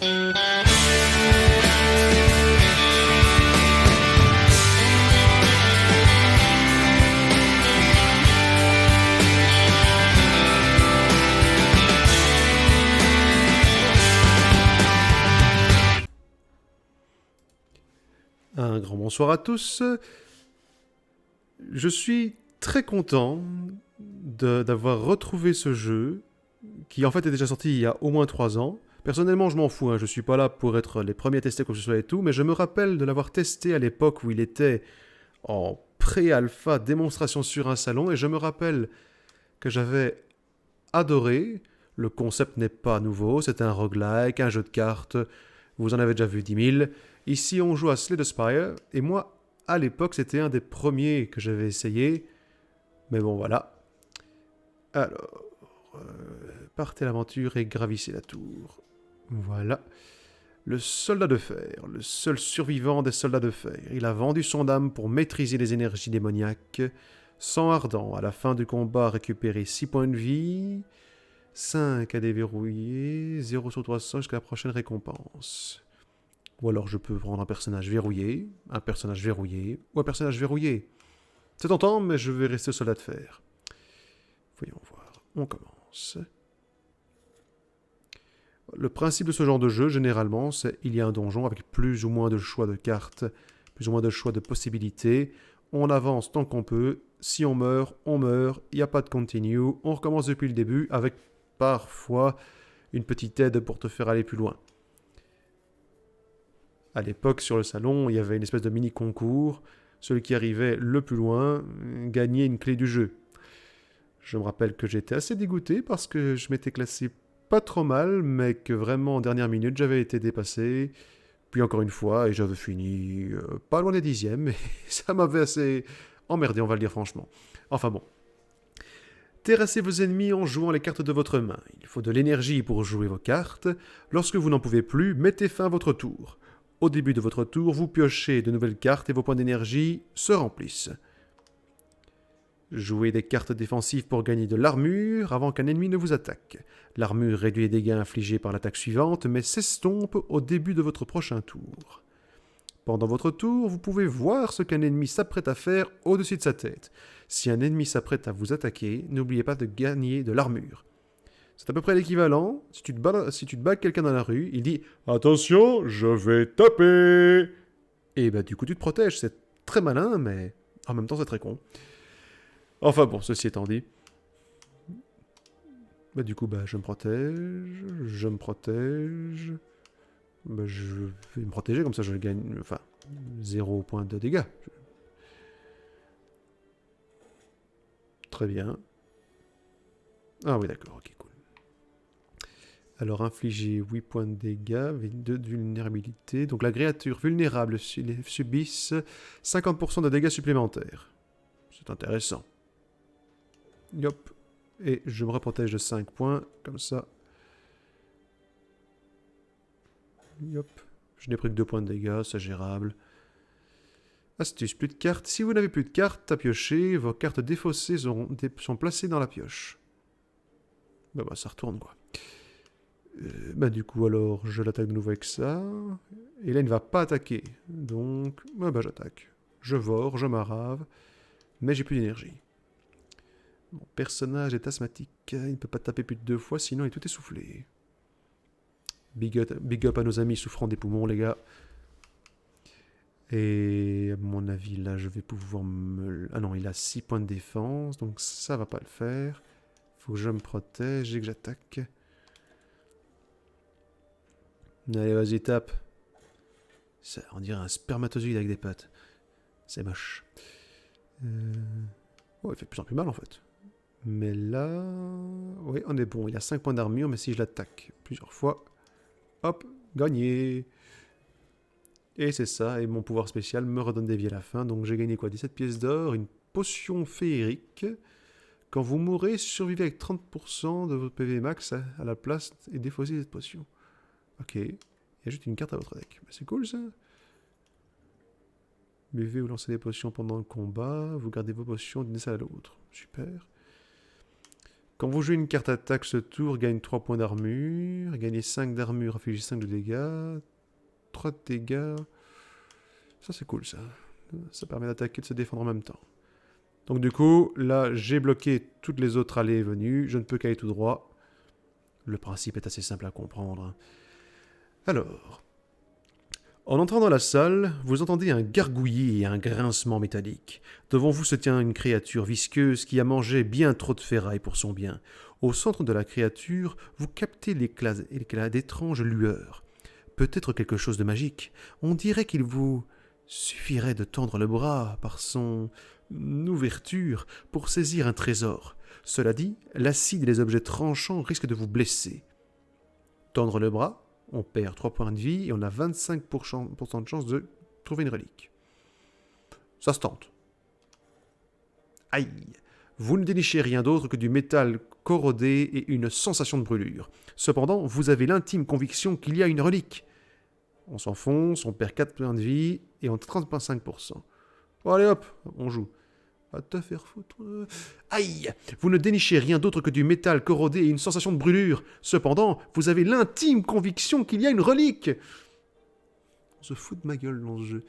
Un grand bonsoir à tous. Je suis très content d'avoir retrouvé ce jeu, qui en fait est déjà sorti il y a au moins 3 ans. Personnellement, je m'en fous, hein, je suis pas là pour être les premiers à tester quoi que ce soit et tout, mais je me rappelle de l'avoir testé à l'époque où il était en pré-alpha démonstration sur un salon, et je me rappelle que j'avais adoré. Le concept n'est pas nouveau, c'est un roguelike, un jeu de cartes, vous en avez déjà vu 10 000. Ici, on joue à Slay the Spire, et moi, à l'époque, c'était un des premiers que j'avais essayé. Mais bon, voilà. Alors, partez à l'aventure et gravissez la tour. Voilà. Le soldat de fer, le seul survivant des soldats de fer. Il a vendu son âme pour maîtriser les énergies démoniaques. Sang ardent, à la fin du combat, récupérer 6 points de vie. 5 à déverrouiller, 0 sur 300 jusqu'à la prochaine récompense. Ou alors je peux prendre un personnage verrouillé, ou un personnage verrouillé. C'est tentant, mais je vais rester soldat de fer. Voyons voir, on commence. Le principe de ce genre de jeu, généralement, c'est qu'il y a un donjon avec plus ou moins de choix de cartes, plus ou moins de choix de possibilités. On avance tant qu'on peut. Si on meurt, il n'y a pas de continue. On recommence depuis le début avec parfois une petite aide pour te faire aller plus loin. À l'époque, sur le salon, il y avait une espèce de mini-concours. Celui qui arrivait le plus loin gagnait une clé du jeu. Je me rappelle que j'étais assez dégoûté parce que je m'étais classé pas trop mal, mais que vraiment en dernière minute, j'avais été dépassé. Puis encore une fois, et j'avais fini pas loin des 10e, et ça m'avait assez emmerdé, on va le dire franchement. Enfin bon. Terrassez vos ennemis en jouant les cartes de votre main. Il faut de l'énergie pour jouer vos cartes. Lorsque vous n'en pouvez plus, mettez fin à votre tour. Au début de votre tour, vous piochez de nouvelles cartes et vos points d'énergie se remplissent. Jouez des cartes défensives pour gagner de l'armure avant qu'un ennemi ne vous attaque. L'armure réduit les dégâts infligés par l'attaque suivante, mais s'estompe au début de votre prochain tour. Pendant votre tour, vous pouvez voir ce qu'un ennemi s'apprête à faire au-dessus de sa tête. Si un ennemi s'apprête à vous attaquer, n'oubliez pas de gagner de l'armure. C'est à peu près l'équivalent. Si tu te bats quelqu'un dans la rue, il dit « Attention, je vais taper !» Et bah du coup tu te protèges, c'est très malin, mais en même temps c'est très con. Enfin bon, ceci étant dit. Bah du coup, je me protège. Bah je vais me protéger, comme ça je gagne, enfin, 0 point de dégâts. Très bien. Ah oui, d'accord, ok, cool. Alors, infliger 8 points de dégâts, 2 de vulnérabilité. Donc, la créature vulnérable subisse 50% de dégâts supplémentaires. C'est intéressant. Yop. Et je me reprotège de 5 points, comme ça. Yop. Je n'ai pris que 2 points de dégâts, c'est gérable. Astuce, plus de cartes. Si vous n'avez plus de cartes à piocher, vos cartes défaussées sont placées dans la pioche. Bah, ça retourne, quoi. Du coup, alors, je l'attaque de nouveau avec ça. Et là, il ne va pas attaquer. Donc, j'attaque. Je vore, je m'arrave. Mais j'ai plus d'énergie. Mon personnage est asthmatique. Il ne peut pas taper plus de 2 fois, sinon il est tout essoufflé. Big up à nos amis souffrant des poumons, les gars. Et à mon avis, là, je vais pouvoir me... Ah non, il a 6 points de défense, donc ça va pas le faire. Faut que je me protège et que j'attaque. Allez, vas-y, tape. Ça, on dirait un spermatozoïde avec des pattes. C'est moche. Oh, il fait de plus en plus mal, en fait. Mais là... Oui, on est bon. Il a 5 points d'armure, mais si je l'attaque plusieurs fois... Hop, gagné. Et c'est ça, et mon pouvoir spécial me redonne des vies à la fin. Donc j'ai gagné quoi, 17 pièces d'or, une potion féerique. Quand vous mourrez, survivez avec 30% de votre PV max à la place et défaussez cette potion. Ok. Et ajoute une carte à votre deck. C'est cool ça. Buvez ou lancez des potions pendant le combat. Vous gardez vos potions d'une salle à l'autre. Super. Quand vous jouez une carte attaque ce tour, gagne 3 points d'armure. Gagnez 5 d'armure, infligez 5 de dégâts. 3 de dégâts. Ça c'est cool ça. Ça permet d'attaquer et de se défendre en même temps. Donc du coup, là j'ai bloqué toutes les autres allées et venues. Je ne peux qu'aller tout droit. Le principe est assez simple à comprendre. Alors, en entrant dans la salle, vous entendez un gargouillis et un grincement métallique. Devant vous se tient une créature visqueuse qui a mangé bien trop de ferraille pour son bien. Au centre de la créature, vous captez l'éclat d'étranges lueurs. Peut-être quelque chose de magique. On dirait qu'il vous suffirait de tendre le bras par son ouverture pour saisir un trésor. Cela dit, l'acide et les objets tranchants risquent de vous blesser. Tendre le bras, on perd 3 points de vie et on a 25% de chance de trouver une relique. Ça se tente. Aïe! Vous ne dénichez rien d'autre que du métal corrodé et une sensation de brûlure. Cependant, vous avez l'intime conviction qu'il y a une relique. On s'enfonce, on perd 4 points de vie et on a 35%. Bon, allez hop, on joue. Va te faire foutre. Aïe! Vous ne dénichez rien d'autre que du métal corrodé et une sensation de brûlure. Cependant, vous avez l'intime conviction qu'il y a une relique. On se fout de ma gueule dans ce jeu.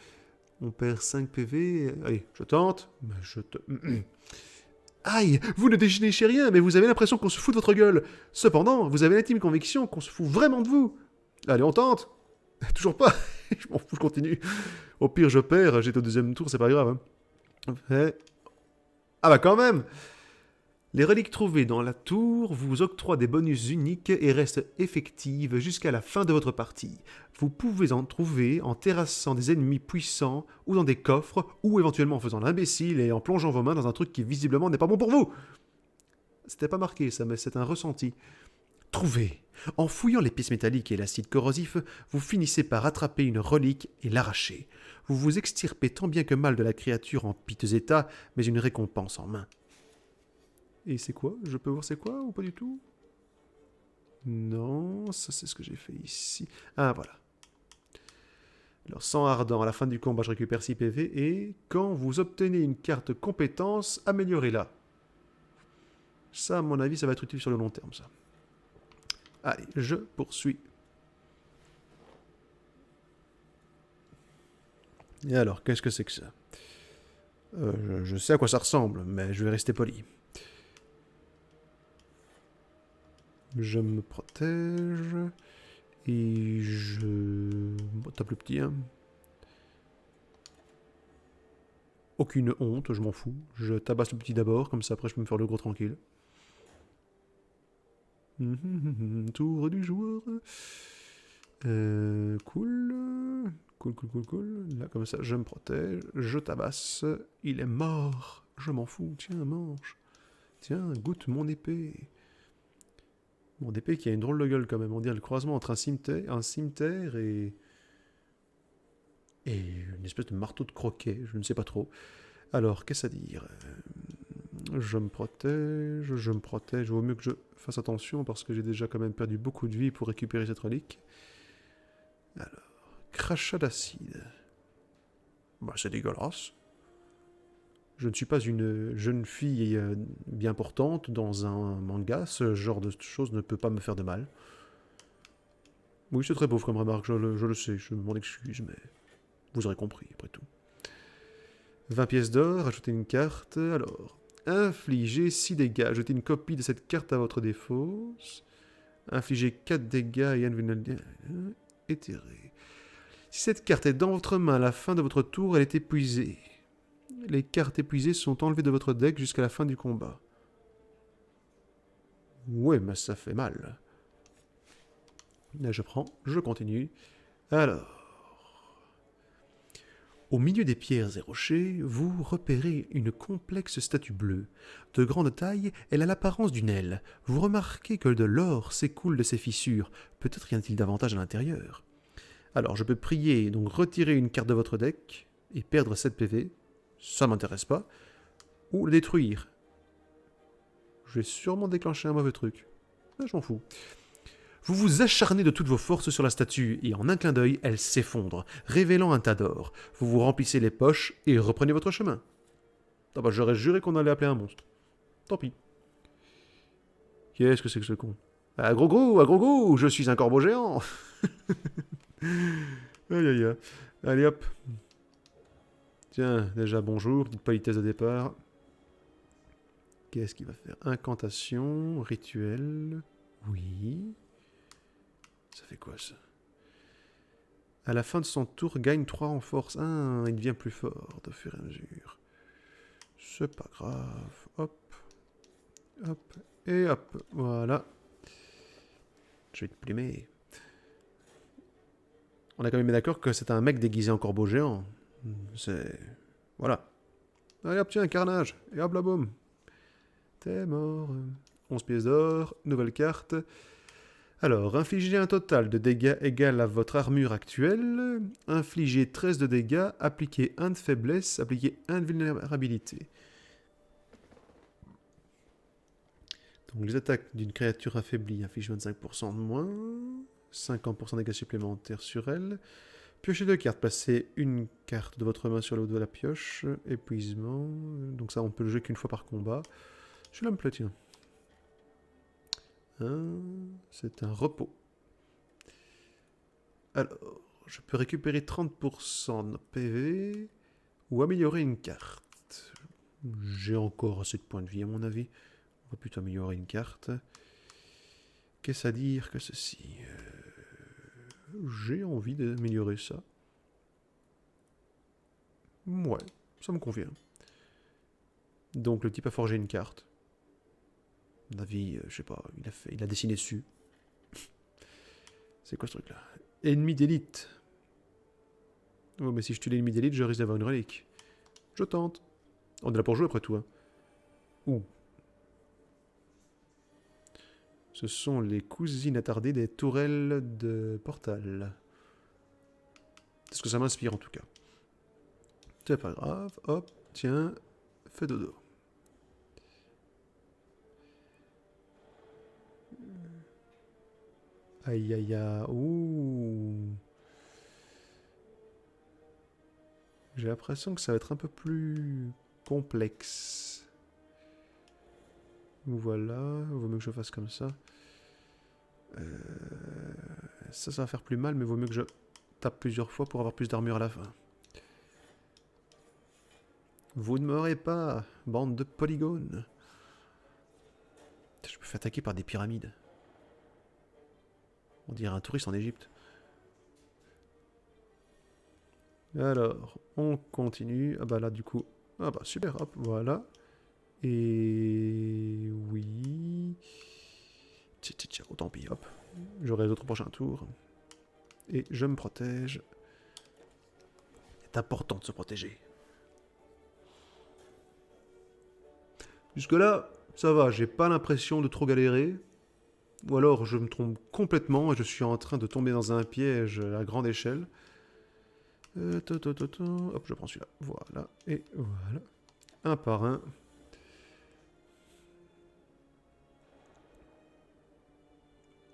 On perd 5 PV. Allez, je tente. Mais je te... Aïe! Vous ne dénichez rien, mais vous avez l'impression qu'on se fout de votre gueule. Cependant, vous avez l'intime conviction qu'on se fout vraiment de vous. Allez, on tente. Toujours pas. Je m'en fous, je continue. Au pire, je perds. J'étais au deuxième tour, c'est pas grave. Hein. Ah bah quand même! Les reliques trouvées dans la tour vous octroient des bonus uniques et restent effectives jusqu'à la fin de votre partie. Vous pouvez en trouver en terrassant des ennemis puissants ou dans des coffres ou éventuellement en faisant l'imbécile et en plongeant vos mains dans un truc qui visiblement n'est pas bon pour vous. C'était pas marqué ça, mais c'est un ressenti. Trouvez! En fouillant les pièces métalliques et l'acide corrosif, vous finissez par attraper une relique et l'arracher. Vous vous extirpez tant bien que mal de la créature en piteux état, mais une récompense en main. Et c'est quoi? Je peux voir c'est quoi ou pas du tout? Non, ça c'est ce que j'ai fait ici. Ah voilà. Alors sang ardent, à la fin du combat je récupère 6 PV et quand vous obtenez une carte compétence, améliorez-la. Ça à mon avis ça va être utile sur le long terme ça. Allez, je poursuis. Et alors, qu'est-ce que c'est que ça? Je sais à quoi ça ressemble, mais je vais rester poli. Je me protège. Et je... Bon, t'as plus petit, hein. Aucune honte, je m'en fous. Je tabasse le petit d'abord, comme ça après je peux me faire le gros tranquille. Tour du joueur. Cool. Cool. Là, comme ça, je me protège. Je tabasse. Il est mort. Je m'en fous. Tiens, mange. Tiens, goûte mon épée. Mon épée qui a une drôle de gueule quand même. On dirait le croisement entre un cimetière et une espèce de marteau de croquet. Je ne sais pas trop. Alors, qu'est-ce à dire? Je me protège. Vaut mieux que je fasse attention parce que j'ai déjà quand même perdu beaucoup de vie pour récupérer cette relique. Alors, crachat d'acide. Bah, c'est dégueulasse. Je ne suis pas une jeune fille bien portante dans un manga. Ce genre de choses ne peut pas me faire de mal. Oui, c'est très pauvre comme remarque, je le sais, je m'en excuse, mais vous aurez compris, après tout. 20 pièces d'or, ajoutez une carte. Alors, infligez 6 dégâts. Ajoutez une copie de cette carte à votre défausse. Infligez 4 dégâts et éthéré. Si cette carte est dans votre main à la fin de votre tour, elle est épuisée. Les cartes épuisées sont enlevées de votre deck jusqu'à la fin du combat. Ouais, mais ça fait mal. Là, je prends, je continue. Alors... Au milieu des pierres et rochers, vous repérez une complexe statue bleue. De grande taille, elle a l'apparence d'une aile. Vous remarquez que de l'or s'écoule de ses fissures. Peut-être y en a-t-il davantage à l'intérieur. Alors, je peux prier, donc retirer une carte de votre deck et perdre 7 PV. Ça m'intéresse pas. Ou le détruire. Je vais sûrement déclencher un mauvais truc. Là, je m'en fous. Vous vous acharnez de toutes vos forces sur la statue, et en un clin d'œil, elle s'effondre, révélant un tas d'or. Vous vous remplissez les poches et reprenez votre chemin. Ah bah, j'aurais juré qu'on allait appeler un monstre. Tant pis. Qu'est-ce que c'est que ce con? À gros goût, je suis un corbeau géant. Aïe aïe aïe. Allez hop. Tiens, déjà bonjour, petite politesse de départ. Qu'est-ce qu'il va faire? Incantation, rituel. Oui. Ça fait quoi ça? À la fin de son tour, gagne 3 en force. Ah, il devient plus fort de fur et à mesure. C'est pas grave. Hop. Hop. Et hop. Voilà. Je vais te plumer. On est quand même bien d'accord que c'est un mec déguisé en corbeau géant. C'est... Voilà. Allez hop, tiens, un carnage. Et hop là, boum. T'es mort. 11 pièces d'or. Nouvelle carte. Alors, infligez un total de dégâts égal à votre armure actuelle. Infligez 13 de dégâts. Appliquez 1 de faiblesse. Appliquez 1 de vulnérabilité. Donc, les attaques d'une créature affaiblie infligent 25% de moins. 50% de dégâts supplémentaires sur elle. Piochez 2 cartes. Placez une carte de votre main sur le haut de la pioche. Épuisement. Donc ça, on peut le jouer qu'une fois par combat. Je l'aime plaît, tiens. C'est un repos. Alors, je peux récupérer 30% de PV ou améliorer une carte. J'ai encore assez de points de vie à mon avis. On va plutôt améliorer une carte. Qu'est-ce à dire que ceci? J'ai envie d'améliorer ça. Ouais, ça me convient. Donc le type a forgé une carte. À mon avis, je sais pas, il a dessiné dessus. C'est quoi ce truc-là? Ennemi d'élite. Oh, mais si je tue l'ennemi d'élite, je risque d'avoir une relique. Je tente. On est là pour jouer après tout. Hein. Ouh. Ce sont les cousines attardées des tourelles de Portal. C'est ce que ça m'inspire en tout cas. C'est pas grave. Hop, tiens, fais dodo. Aïe aïe aïe. Ouh. J'ai l'impression que ça va être un peu plus complexe. Voilà, il vaut mieux que je fasse comme ça. Ça va faire plus mal, mais il vaut mieux que je tape plusieurs fois pour avoir plus d'armure à la fin. Vous ne m'aurez pas, bande de polygones. Je me fais attaquer par des pyramides. On dirait un touriste en Égypte. Alors, on continue. Ah bah là, du coup... Ah bah super, hop, voilà. Et... Oui... Tiens, oh, tant pis, hop. J'aurai les autres prochains tours. Et je me protège. C'est important de se protéger. Jusque-là, ça va, j'ai pas l'impression de trop galérer. Ou alors je me trompe complètement et je suis en train de tomber dans un piège à grande échelle. Hop, je prends celui-là. Voilà, et voilà. Un par un.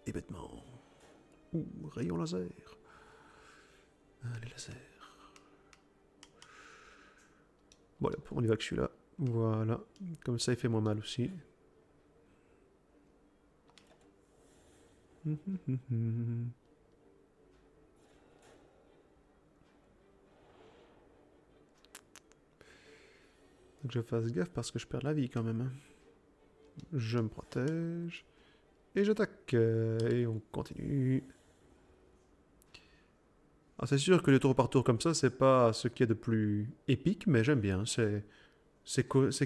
Et bêtement. Ouh, rayon laser. Les lasers. Voilà, on y va que celui-là. Voilà. Comme ça, il fait moins mal aussi. Donc je fasse gaffe parce que je perds la vie quand même. Je me protège. Et j'attaque. Et on continue. Ah, c'est sûr que les tours par tour comme ça, c'est pas ce qu'il y a de plus épique, mais j'aime bien. C'est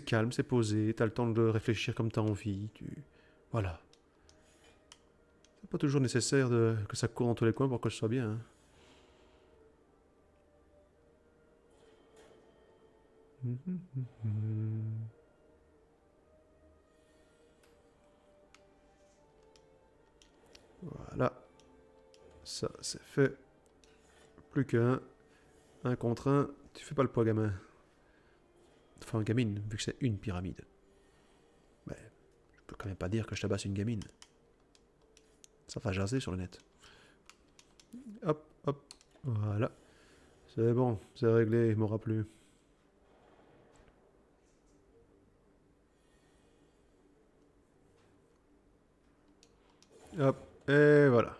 calme, c'est posé. T'as le temps de réfléchir comme t'as envie. Voilà. C'est pas toujours nécessaire que ça court dans tous les coins pour que ce soit bien. Hein. Voilà. Ça, c'est fait. Plus qu'un. Un contre un. Tu fais pas le poids, gamin. Enfin, gamine, vu que c'est une pyramide. Mais je peux quand même pas dire que je tabasse une gamine. Ça va jaser sur le net. Hop, hop. Voilà. C'est bon, c'est réglé, il m'aura plu. Hop, et voilà.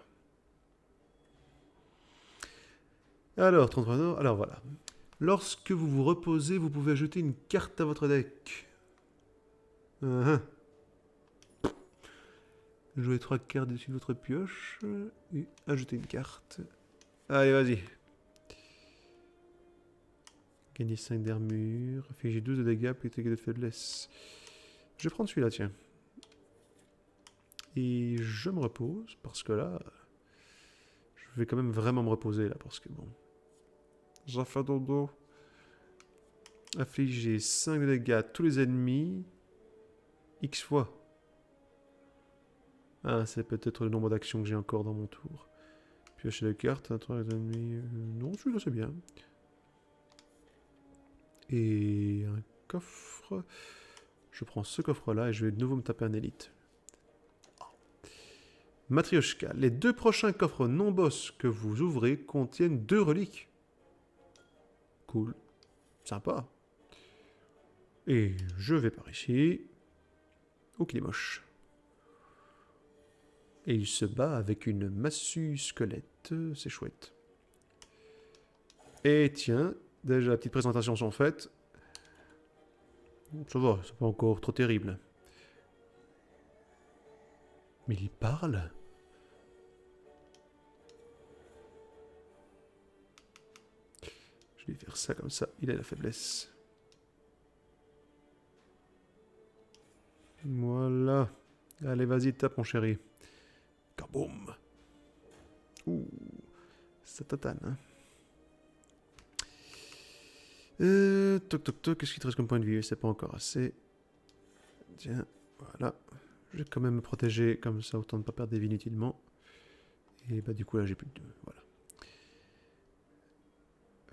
Alors, 33 d'or, alors voilà. Lorsque vous vous reposez, vous pouvez ajouter une carte à votre deck. Uh-huh. Jouez 3 cartes dessus de votre pioche et ajoutez une carte. Allez, vas-y. Gagnez 5 d'armure, infligez 12 de dégâts, puis de faiblesse. Je vais prendre celui-là, tiens. Et je me repose, parce que là, je vais quand même vraiment me reposer, là, parce que bon... J'ai fait dodo. Infliger 5 de dégâts à tous les ennemis. X fois. Ah, c'est peut-être le nombre d'actions que j'ai encore dans mon tour. Piocher la carte, atteindre les ennemis... non, celui-là c'est bien. Et un coffre. Je prends ce coffre-là et je vais de nouveau me taper un élite. Matryoshka. Les 2 prochains coffres non-boss que vous ouvrez contiennent 2 reliques. Cool. Sympa. Et je vais par ici. Oh, qu'il est moche. Et il se bat avec une massue squelette. C'est chouette. Et tiens, déjà, les petites présentations sont faites. Ça va, c'est pas encore trop terrible. Mais il parle? Je vais faire ça comme ça, il a la faiblesse. Voilà. Allez, vas-y, tape, mon chéri. Kaboum. Ouh. Ça tatane, hein. Toc toc toc, qu'est-ce qu'il te reste comme point de vie? C'est pas encore assez. Tiens, voilà. Je vais quand même me protéger comme ça, autant ne pas perdre des vies inutilement. Et bah du coup là j'ai plus de... Voilà.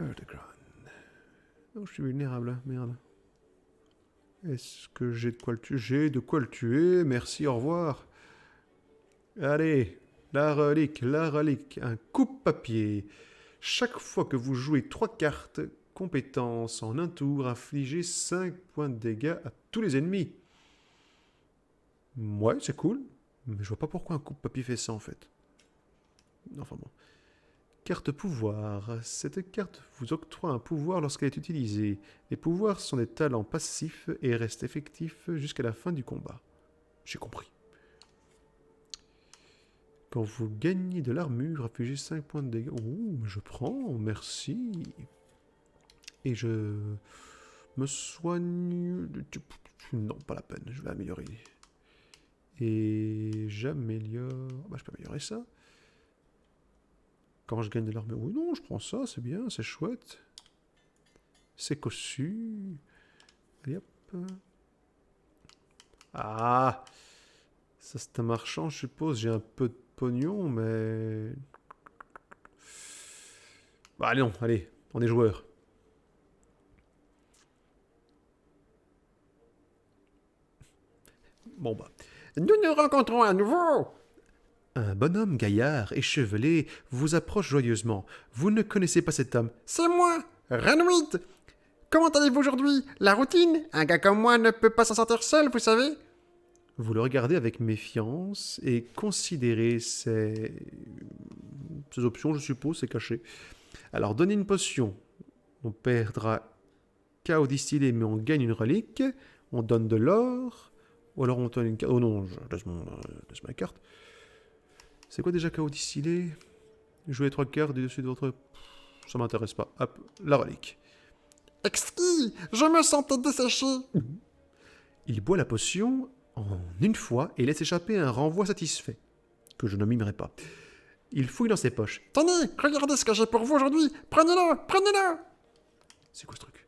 Erdegran. Oh, je suis vulnérable, hein, merde. Est-ce que j'ai de quoi le tuer? J'ai de quoi le tuer, merci, au revoir. Allez, la relique, un coupe-papier. Chaque fois que vous jouez 3 cartes, compétence en un tour, infligez 5 points de dégâts à tous les ennemis. Ouais, c'est cool, mais je vois pas pourquoi un coupe-papier fait ça en fait. Enfin bon. Carte pouvoir. Cette carte vous octroie un pouvoir lorsqu'elle est utilisée. Les pouvoirs sont des talents passifs et restent effectifs jusqu'à la fin du combat. J'ai compris. Quand vous gagnez de l'armure, infligez 5 points de dégâts. Ouh, je prends, merci. Et je me soigne... Non, pas la peine, je vais améliorer. Et j'améliore... Bah, je peux améliorer ça. Quand je gagne de l'armure... Oui, non, je prends ça, c'est bien, c'est chouette. C'est cossu. Allez, hop. Ah! Ça, c'est un marchand, je suppose. J'ai un peu de pognon, mais... Bah, allez, non, allez, on est joueurs. Bon, bah... Nous nous rencontrons à nouveau! Un bonhomme gaillard, échevelé, vous approche joyeusement. Vous ne connaissez pas cet homme. C'est moi, Renwit. Comment allez-vous aujourd'hui? La routine? Un gars comme moi ne peut pas s'en sortir seul, vous savez? Vous le regardez avec méfiance et considérez ses options, je suppose, c'est caché. Alors, donnez une potion. On perdra chaos distillé, mais on gagne une relique. On donne de l'or. Ou alors on donne une carte. Oh non, je laisse ma carte. C'est quoi déjà chaos distillé? Jouez 3 cartes dessus de votre... Ça m'intéresse pas. Hop, la relique. Exquis! Je me sentais desséché! Il boit la potion en une fois et laisse échapper un renvoi satisfait, que je ne mimerai pas. Il fouille dans ses poches. Tenez, regardez ce que j'ai pour vous aujourd'hui! Prenez-le! Prenez-le! C'est quoi ce truc?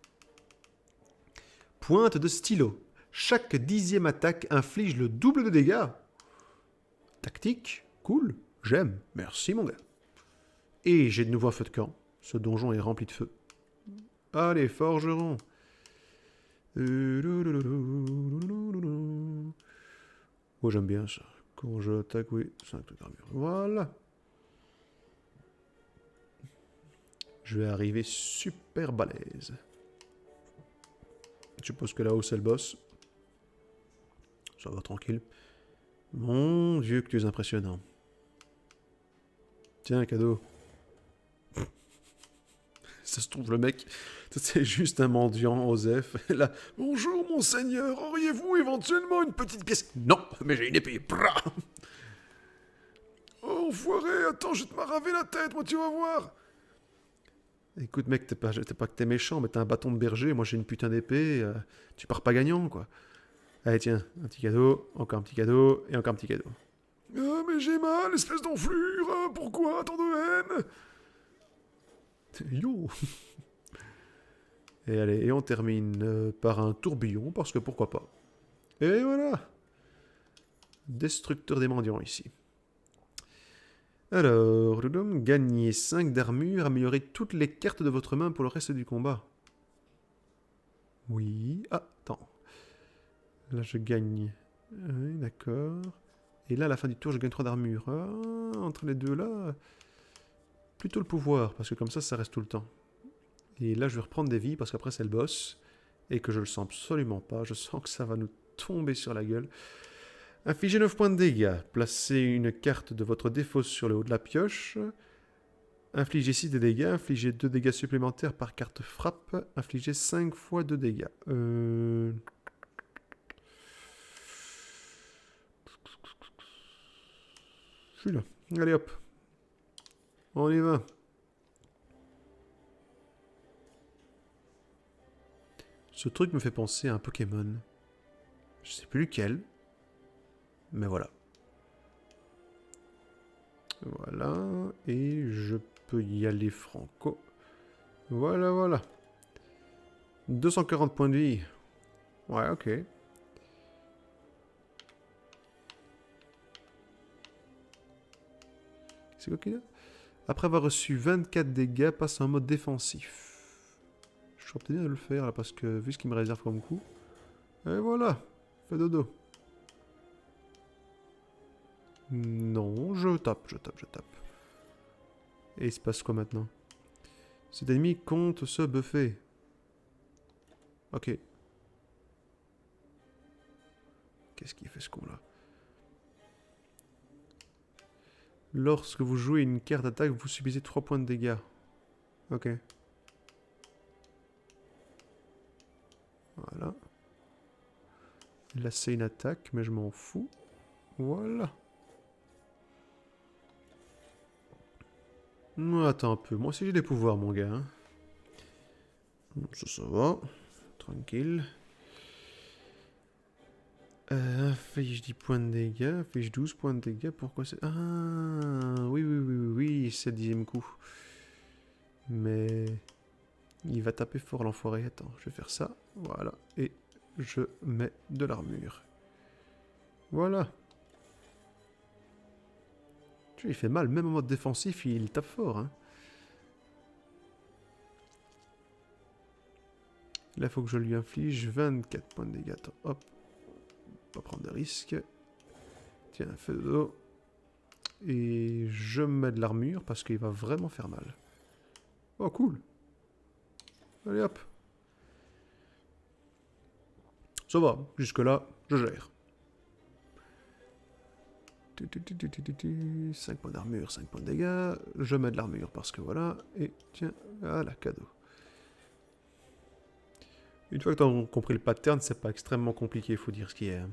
Pointe de stylo. Chaque 10e attaque inflige le double de dégâts. Tactique, cool, j'aime, merci mon gars. Et j'ai de nouveau un feu de camp. Ce donjon est rempli de feu. Allez, forgeron. Oh, j'aime bien ça. Quand je attaque, oui, 5 de gravure. Voilà. Je vais arriver super balèze. Je suppose que là-haut, c'est le boss. Ça va tranquille. Mon Dieu, que tu es impressionnant. Tiens, un cadeau. Ça se trouve, le mec, c'est juste un mendiant, Osef. Et là, bonjour, monseigneur, auriez-vous éventuellement une petite pièce? Non, mais j'ai une épée. Bra. Oh, enfoiré, attends, je vais te m'arraver la tête, moi, tu vas voir. Écoute, mec, t'es pas que t'es méchant, mais t'as un bâton de berger, moi j'ai une putain d'épée, tu pars pas gagnant, quoi. Allez, tiens, un petit cadeau, encore un petit cadeau, et encore un petit cadeau. Ah, mais j'ai mal, espèce d'enflure, pourquoi tant de haine? Yo. Et allez, et on termine par un tourbillon, parce que pourquoi pas. Et voilà. Destructeur des mendiants ici. Alors, gagner 5 d'armure, améliorer toutes les cartes de votre main pour le reste du combat. Oui. Ah, attends. Là, je gagne. Oui, d'accord. Et là, à la fin du tour, je gagne 3 d'armure. Ah, entre les deux là, plutôt le pouvoir, parce que comme ça reste tout le temps. Et là, je vais reprendre des vies, parce qu'après, c'est le boss. Et que je le sens absolument pas. Je sens que ça va nous tomber sur la gueule. Infligez 9 points de dégâts. Placez une carte de votre défausse sur le haut de la pioche. Infligez 6 de dégâts. Infligez 2 dégâts supplémentaires par carte frappe. Infligez 5 fois 2 dégâts. Je suis là. Allez hop. On y va. Ce truc me fait penser à un Pokémon. Je sais plus lequel. Mais voilà. Voilà. Et je peux y aller franco. Voilà, voilà. 240 points de vie. Ouais, ok. C'est quoi qu'il a? Après avoir reçu 24 dégâts, passe en mode défensif. Je suis obtenu de le faire là parce que vu ce qu'il me réserve comme coup. Et voilà. Fais dodo. Non, je tape. Et il se passe quoi maintenant? Cet ennemi compte se buffer. Ok. Qu'est-ce qu'il fait ce con là? Lorsque vous jouez une carte d'attaque, vous subissez 3 points de dégâts. Ok. Voilà. Là c'est une attaque, mais je m'en fous. Voilà. Attends un peu. Moi aussi j'ai des pouvoirs, mon gars. Hein. Ça va. Tranquille. Inflige 10 points de dégâts. Inflige 12 points de dégâts. Pourquoi c'est... Ah, oui, c'est le 10e coup. Mais... il va taper fort l'enfoiré. Attends, je vais faire ça. Voilà. Et je mets de l'armure. Voilà. Tu vois, il fait mal. Même en mode défensif, il tape fort. Hein. Là, il faut que je lui inflige 24 points de dégâts. Attends, hop. Pas prendre de risques. Tiens, fais de dos. Et je mets de l'armure parce qu'il va vraiment faire mal. Oh, cool. Allez, hop. Ça va. Jusque-là, je gère. 5 points d'armure, 5 points de dégâts. Je mets de l'armure parce que voilà. Et tiens, voilà, cadeau. Une fois que tu as compris le pattern, c'est pas extrêmement compliqué, il faut dire ce qui est. Hein.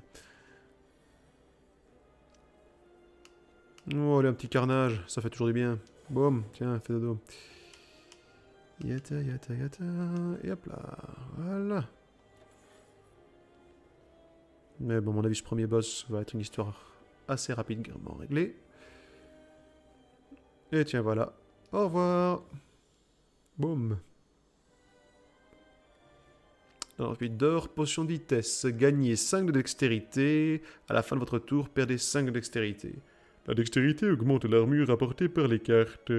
Oh, allez, un petit carnage, ça fait toujours du bien. Boum, tiens, fais dodo. Yata. Et hop là, voilà. Mais bon, à mon avis, ce premier boss va être une histoire assez rapidement réglée. Et tiens, voilà. Au revoir. Boum. Ensuite d'or, potion de vitesse. Gagnez 5 de dextérité. À la fin de votre tour, perdez 5 de dextérité. La dextérité augmente l'armure apportée par les cartes.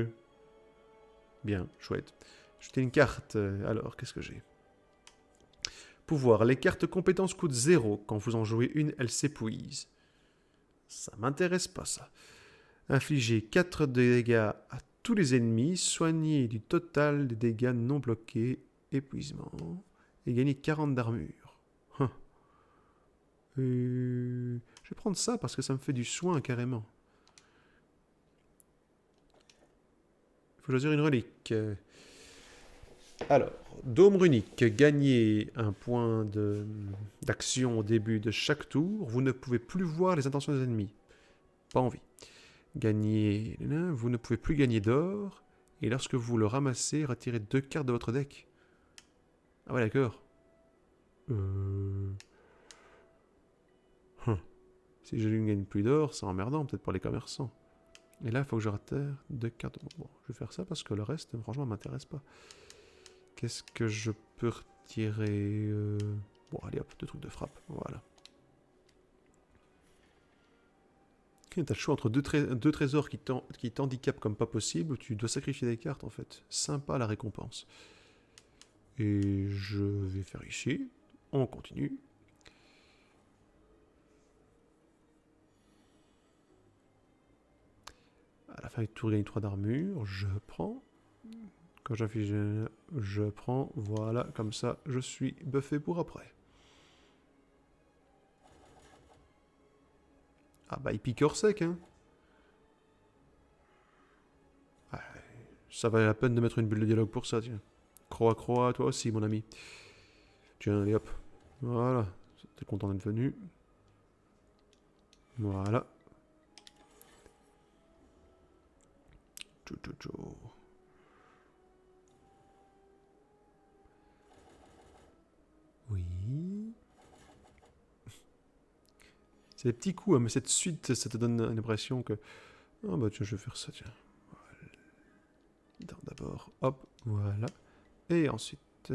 Bien, chouette. Jeter une carte. Alors, qu'est-ce que j'ai? Pouvoir. Les cartes compétences coûtent 0. Quand vous en jouez une, elles s'épuisent. Ça m'intéresse pas, ça. Infligez 4 dégâts à tous les ennemis. Soignez du total des dégâts non bloqués. Épuisement. Et gagnez 40 d'armure. Je vais prendre ça parce que ça me fait du soin carrément. Il faut choisir une relique. Alors, dôme runique. Gagnez un point d'action au début de chaque tour. Vous ne pouvez plus voir les intentions des ennemis. Pas envie. Gagnez... Vous ne pouvez plus gagner d'or. Et lorsque vous le ramassez, retirez 2 cartes de votre deck. Ah ouais, d'accord. Si je ne gagne plus d'or, c'est emmerdant peut-être pour les commerçants. Et là, il faut que je retire 2 cartes. Bon, je vais faire ça parce que le reste, franchement, ne m'intéresse pas. Qu'est-ce que je peux retirer Bon, allez hop, 2 trucs de frappe. Voilà. Okay, t'as le choix entre deux trésors qui t'handicapent comme pas possible. Tu dois sacrifier des cartes en fait. Sympa la récompense. Et je vais faire ici. On continue. À la fin du tour, il gagne 3 d'armure. Je prends. Quand j'affiche, je prends. Voilà, comme ça, je suis buffé pour après. Ah bah, il piqueur sec, hein. Ah, ça valait la peine de mettre une bulle de dialogue pour ça, tiens. Croix, toi aussi, mon ami. Tiens, allez hop. Voilà. T'es content d'être venu. Voilà. Oui. C'est des petits coups, hein, mais cette suite, ça te donne l'impression que... Ah bah tiens, je vais faire ça, tiens. Voilà. D'abord, hop, voilà. Et ensuite...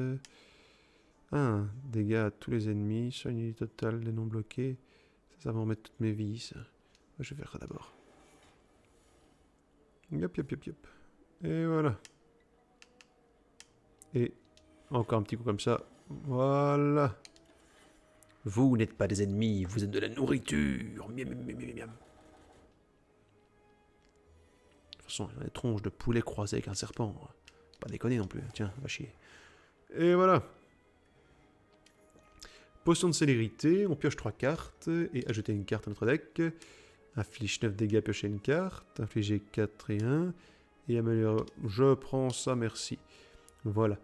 1, dégâts à tous les ennemis, soigner total des non bloqués. Ça va en mettre toutes mes vies, ça. Je vais faire ça d'abord. Yop. Et voilà. Et encore un petit coup comme ça. Voilà. Vous n'êtes pas des ennemis, vous êtes de la nourriture. Miam. De toute façon, il y a des tronches de poulet croisées avec un serpent. Pas déconner non plus. Tiens, va chier. Et voilà. Potion de célérité, on pioche 3 cartes et ajouter une carte à notre deck. Inflige 9 dégâts, piocher une carte. Infliger 4 et 1. Et améliorer. Je prends ça, merci. Voilà.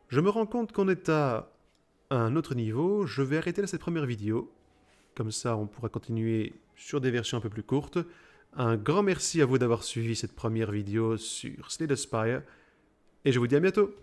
Je me rends compte qu'on est à un autre niveau. Je vais arrêter là cette première vidéo. Comme ça, on pourra continuer sur des versions un peu plus courtes. Un grand merci à vous d'avoir suivi cette première vidéo sur Slay the Spire. Et je vous dis à bientôt.